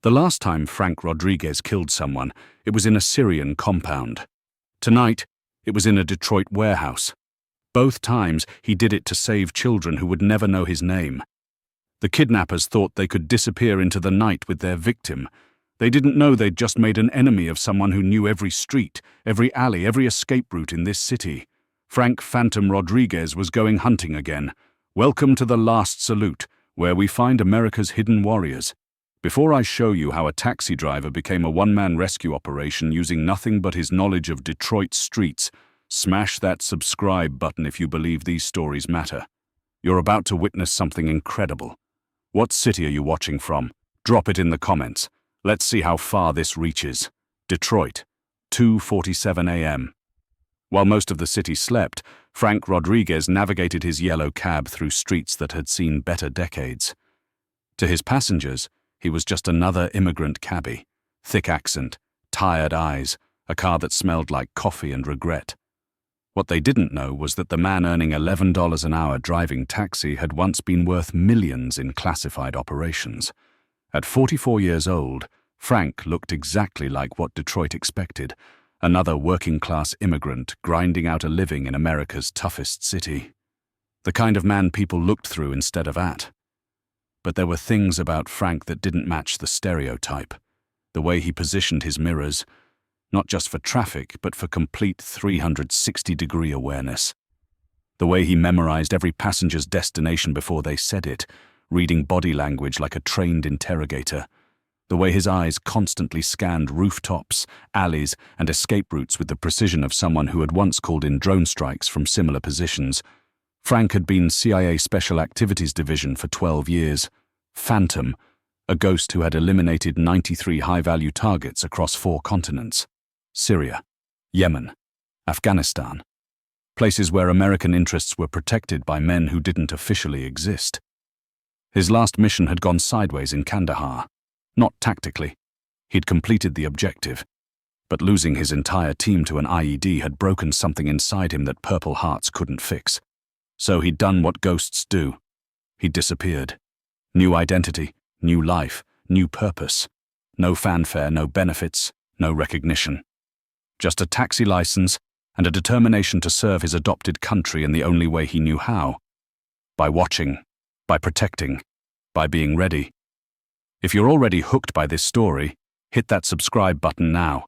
The last time Frank Rodriguez killed someone, it was in a Syrian compound. Tonight, it was in a Detroit warehouse. Both times, he did it to save children who would never know his name. The kidnappers thought they could disappear into the night with their victim. They didn't know they'd just made an enemy of someone who knew every street, every alley, every escape route in this city. Frank Phantom Rodriguez was going hunting again. Welcome to The Last Salute, where we find America's hidden warriors. Before I show you how a taxi driver became a one-man rescue operation using nothing but his knowledge of Detroit streets, smash that subscribe button if you believe these stories matter. You're about to witness something incredible. What city are you watching from? Drop it in the comments. Let's see how far this reaches. Detroit, 2:47 a.m. While most of the city slept, Frank Rodriguez navigated his yellow cab through streets that had seen better decades. To his passengers, he was just another immigrant cabbie. Thick accent, tired eyes, a car that smelled like coffee and regret. What they didn't know was that the man earning $11 an hour driving taxi had once been worth millions in classified operations. At 44 years old, Frank looked exactly like what Detroit expected, another working-class immigrant grinding out a living in America's toughest city. The kind of man people looked through instead of at. But there were things about Frank that didn't match the stereotype. The way he positioned his mirrors, not just for traffic, but for complete 360-degree awareness. The way he memorized every passenger's destination before they said it, reading body language like a trained interrogator. The way his eyes constantly scanned rooftops, alleys, and escape routes with the precision of someone who had once called in drone strikes from similar positions. Frank had been CIA Special Activities Division for 12 years. Phantom, a ghost who had eliminated 93 high-value targets across 4 continents. Syria, Yemen, Afghanistan. Places where American interests were protected by men who didn't officially exist. His last mission had gone sideways in Kandahar. Not tactically. He'd completed the objective. But losing his entire team to an IED had broken something inside him that Purple Hearts couldn't fix. So he'd done what ghosts do. He'd disappeared. New identity, new life, new purpose. No fanfare, no benefits, no recognition. Just a taxi license and a determination to serve his adopted country in the only way he knew how. By watching, by protecting, by being ready. If you're already hooked by this story, hit that subscribe button now.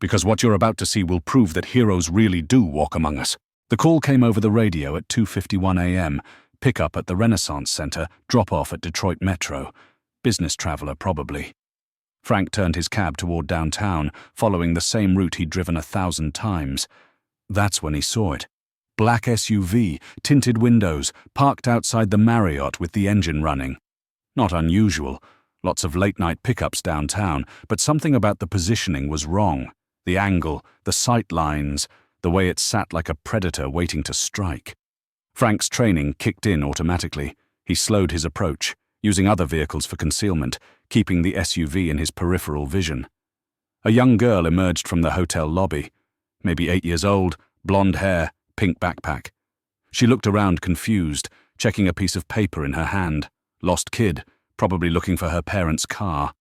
Because what you're about to see will prove that heroes really do walk among us. The call came over the radio at 2:51 a.m., pick-up at the Renaissance Center, drop-off at Detroit Metro. Business traveler, probably. Frank turned his cab toward downtown, following the same route he'd driven 1,000 times. That's when he saw it. Black SUV, tinted windows, parked outside the Marriott with the engine running. Not unusual. Lots of late-night pickups downtown, but something about the positioning was wrong. The angle, the sight lines, the way it sat like a predator waiting to strike. Frank's training kicked in automatically. He slowed his approach, using other vehicles for concealment, keeping the SUV in his peripheral vision. A young girl emerged from the hotel lobby, maybe 8 years old, blonde hair, pink backpack. She looked around confused, checking a piece of paper in her hand. Lost kid, probably looking for her parents' car.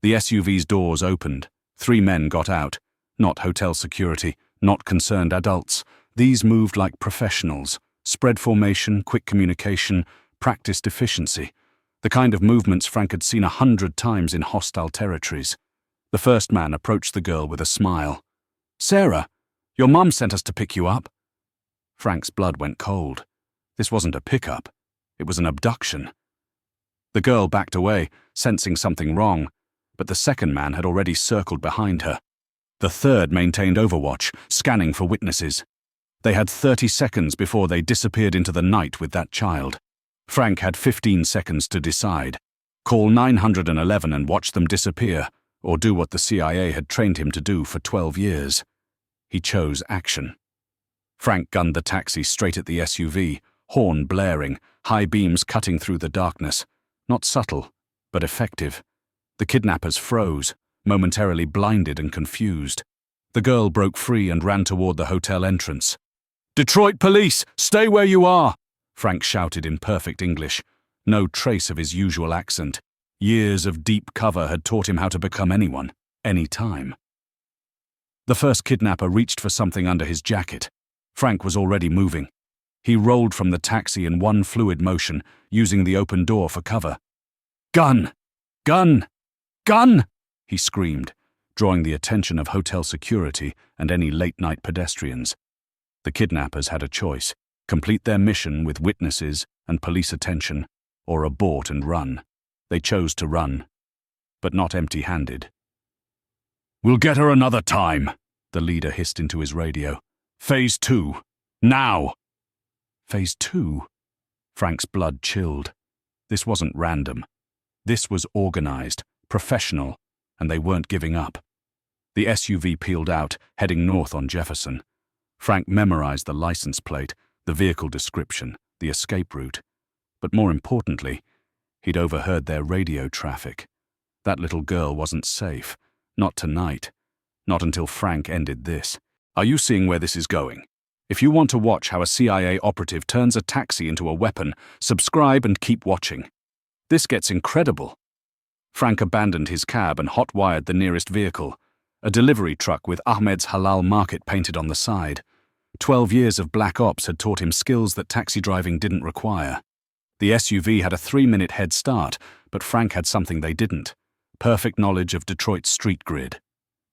The SUV's doors opened. 3 men got out. Not hotel security, not concerned adults. These moved like professionals. Spread formation, quick communication, practiced efficiency. The kind of movements Frank had seen 100 times in hostile territories. The first man approached the girl with a smile. "Sarah, your mum sent us to pick you up." Frank's blood went cold. This wasn't a pickup. It was an abduction. The girl backed away, sensing something wrong, but the second man had already circled behind her. The third maintained overwatch, scanning for witnesses. They had 30 seconds before they disappeared into the night with that child. Frank had 15 seconds to decide. Call 911 and watch them disappear, or do what the CIA had trained him to do for 12 years. He chose action. Frank gunned the taxi straight at the SUV, horn blaring, high beams cutting through the darkness. Not subtle, but effective. The kidnappers froze, momentarily blinded and confused. The girl broke free and ran toward the hotel entrance. "Detroit police, stay where you are!" Frank shouted in perfect English. No trace of his usual accent. Years of deep cover had taught him how to become anyone, anytime. The first kidnapper reached for something under his jacket. Frank was already moving. He rolled from the taxi in one fluid motion, using the open door for cover. "Gun! Gun! Gun!" he screamed, drawing the attention of hotel security and any late-night pedestrians. The kidnappers had a choice: complete their mission with witnesses and police attention, or abort and run. They chose to run, but not empty-handed. "We'll get her another time," the leader hissed into his radio. "Phase 2. Now!" Phase 2? Frank's blood chilled. This wasn't random. This was organized, professional, and they weren't giving up. The SUV peeled out, heading north on Jefferson. Frank memorized the license plate, the vehicle description, the escape route. But more importantly, he'd overheard their radio traffic. That little girl wasn't safe. Not tonight. Not until Frank ended this. Are you seeing where this is going? If you want to watch how a CIA operative turns a taxi into a weapon, subscribe and keep watching. This gets incredible. Frank abandoned his cab and hot-wired the nearest vehicle, a delivery truck with Ahmed's Halal Market painted on the side. 12 years of black ops had taught him skills that taxi driving didn't require. The SUV had a 3-minute head start, but Frank had something they didn't: perfect knowledge of Detroit's street grid.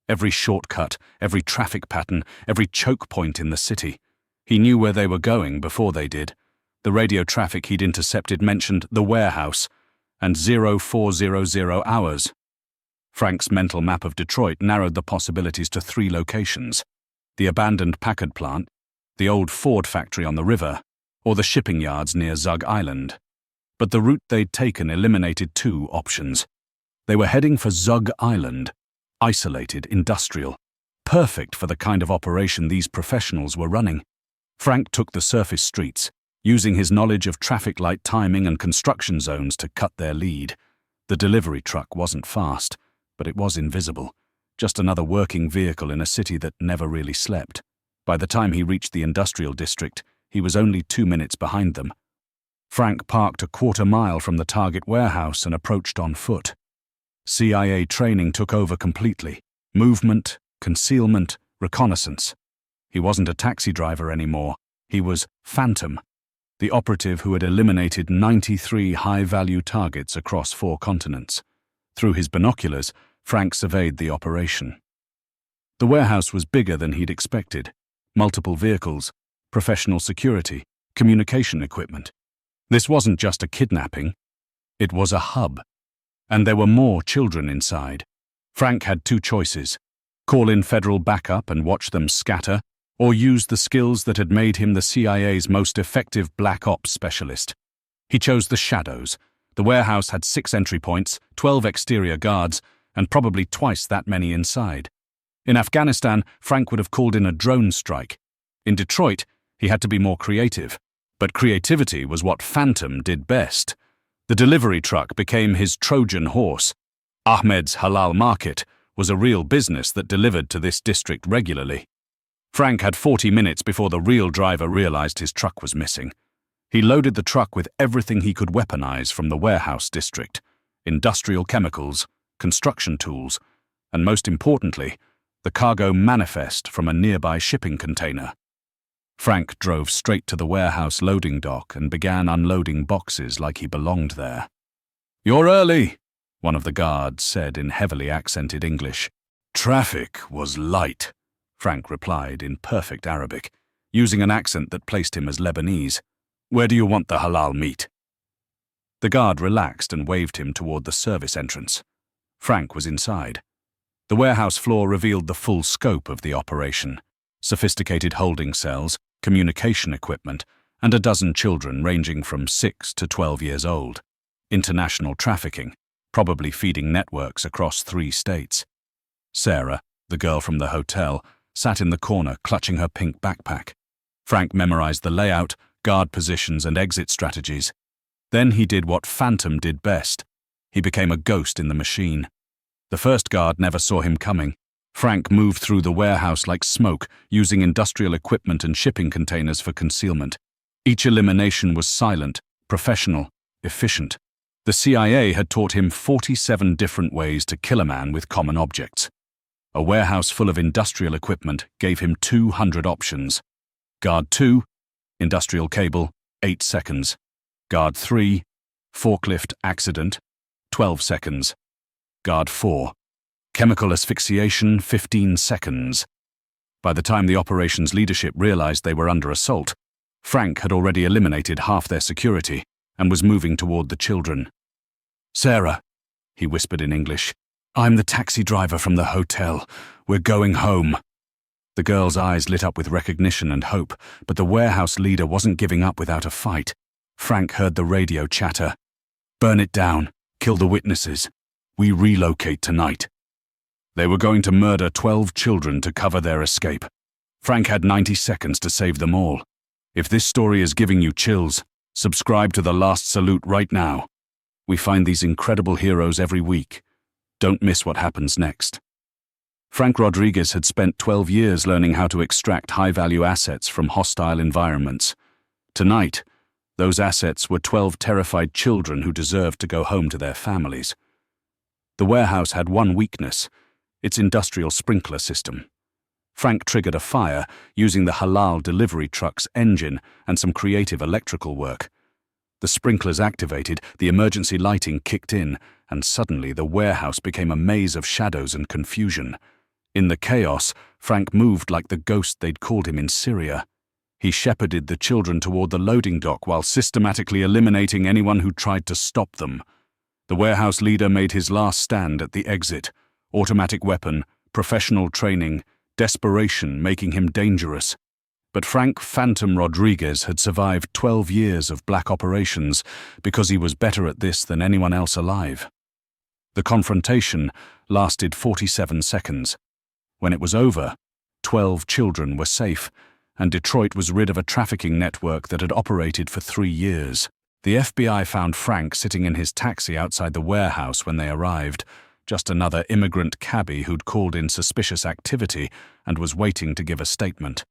Every shortcut, every traffic pattern, every choke point in the city. He knew where they were going before they did. The radio traffic he'd intercepted mentioned the warehouse and 0400 hours. Frank's mental map of Detroit narrowed the possibilities to 3 locations: the abandoned Packard plant, the old Ford factory on the river, or the shipping yards near Zug Island. But the route they'd taken eliminated 2 options. They were heading for Zug Island, isolated, industrial, perfect for the kind of operation these professionals were running. Frank took the surface streets, using his knowledge of traffic light timing and construction zones to cut their lead. The delivery truck wasn't fast, but it was invisible. Just another working vehicle in a city that never really slept. By the time he reached the industrial district, he was only 2 minutes behind them. Frank parked a quarter-mile from the target warehouse and approached on foot. CIA training took over completely: movement, concealment, reconnaissance. He wasn't a taxi driver anymore. He was Phantom, the operative who had eliminated 93 high-value targets across 4 continents. Through his binoculars, Frank surveyed the operation. The warehouse was bigger than he'd expected: multiple vehicles, professional security, communication equipment. This wasn't just a kidnapping. It was a hub. And there were more children inside. Frank had 2 choices: call in federal backup and watch them scatter, or use the skills that had made him the CIA's most effective black ops specialist. He chose the shadows. The warehouse had 6 entry points, 12 exterior guards, and probably twice that many inside. In Afghanistan, Frank would have called in a drone strike. In Detroit, he had to be more creative. But creativity was what Phantom did best. The delivery truck became his Trojan horse. Ahmed's Halal Market was a real business that delivered to this district regularly. Frank had 40 minutes before the real driver realized his truck was missing. He loaded the truck with everything he could weaponize from the warehouse district: industrial chemicals, construction tools, and most importantly, the cargo manifest from a nearby shipping container. Frank drove straight to the warehouse loading dock and began unloading boxes like he belonged there. "You're early," one of the guards said in heavily accented English. "Traffic was light," Frank replied in perfect Arabic, using an accent that placed him as Lebanese. "Where do you want the halal meat?" The guard relaxed and waved him toward the service entrance. Frank was inside. The warehouse floor revealed the full scope of the operation: sophisticated holding cells, communication equipment, and a dozen children ranging from 6 to 12 years old. International trafficking, probably feeding networks across 3 states. Sarah, the girl from the hotel, sat in the corner clutching her pink backpack. Frank memorized the layout, guard positions, and exit strategies. Then he did what Phantom did best. He became a ghost in the machine. The first guard never saw him coming. Frank moved through the warehouse like smoke, using industrial equipment and shipping containers for concealment. Each elimination was silent, professional, efficient. The CIA had taught him 47 different ways to kill a man with common objects. A warehouse full of industrial equipment gave him 200 options. Guard 2, industrial cable, 8 seconds. Guard 3, forklift accident, 12 seconds. Guard 4, chemical asphyxiation, 15 seconds. By the time the operations leadership realized they were under assault, Frank had already eliminated half their security and was moving toward the children. "Sarah," he whispered in English, "I'm the taxi driver from the hotel. We're going home." The girl's eyes lit up with recognition and hope, but the warehouse leader wasn't giving up without a fight. Frank heard the radio chatter. "Burn it down. Kill the witnesses. We relocate tonight." They were going to murder 12 children to cover their escape. Frank had 90 seconds to save them all. If this story is giving you chills, subscribe to The Last Salute right now. We find these incredible heroes every week. Don't miss what happens next. Frank Rodriguez had spent 12 years learning how to extract high-value assets from hostile environments. Tonight, those assets were 12 terrified children who deserved to go home to their families. The warehouse had one weakness: its industrial sprinkler system. Frank triggered a fire using the halal delivery truck's engine and some creative electrical work. The sprinklers activated, the emergency lighting kicked in, and suddenly the warehouse became a maze of shadows and confusion. In the chaos, Frank moved like the ghost they'd called him in Syria. He shepherded the children toward the loading dock while systematically eliminating anyone who tried to stop them. The warehouse leader made his last stand at the exit. Automatic weapon, professional training, desperation making him dangerous. But Frank "Phantom" Rodriguez had survived 12 years of black operations because he was better at this than anyone else alive. The confrontation lasted 47 seconds. When it was over, 12 children were safe, and Detroit was rid of a trafficking network that had operated for 3 years. The FBI found Frank sitting in his taxi outside the warehouse when they arrived, just another immigrant cabbie who'd called in suspicious activity and was waiting to give a statement.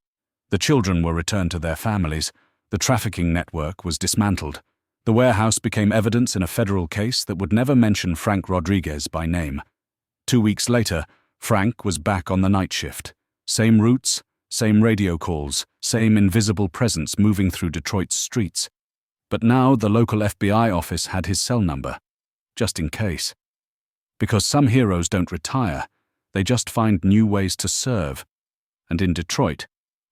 The children were returned to their families. The trafficking network was dismantled. The warehouse became evidence in a federal case that would never mention Frank Rodriguez by name. 2 weeks later, Frank was back on the night shift. Same routes, same radio calls, same invisible presence moving through Detroit's streets. But now the local FBI office had his cell number, just in case. Because some heroes don't retire, they just find new ways to serve. And in Detroit,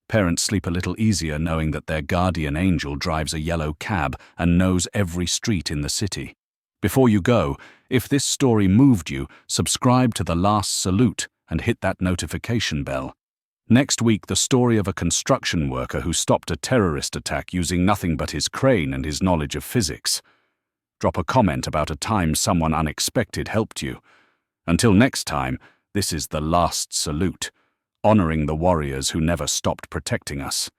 parents sleep a little easier knowing that their guardian angel drives a yellow cab and knows every street in the city. Before you go, if this story moved you, subscribe to The Last Salute and hit that notification bell. Next week, the story of a construction worker who stopped a terrorist attack using nothing but his crane and his knowledge of physics. Drop a comment about a time someone unexpected helped you. Until next time, this is The Last Salute, honoring the warriors who never stopped protecting us.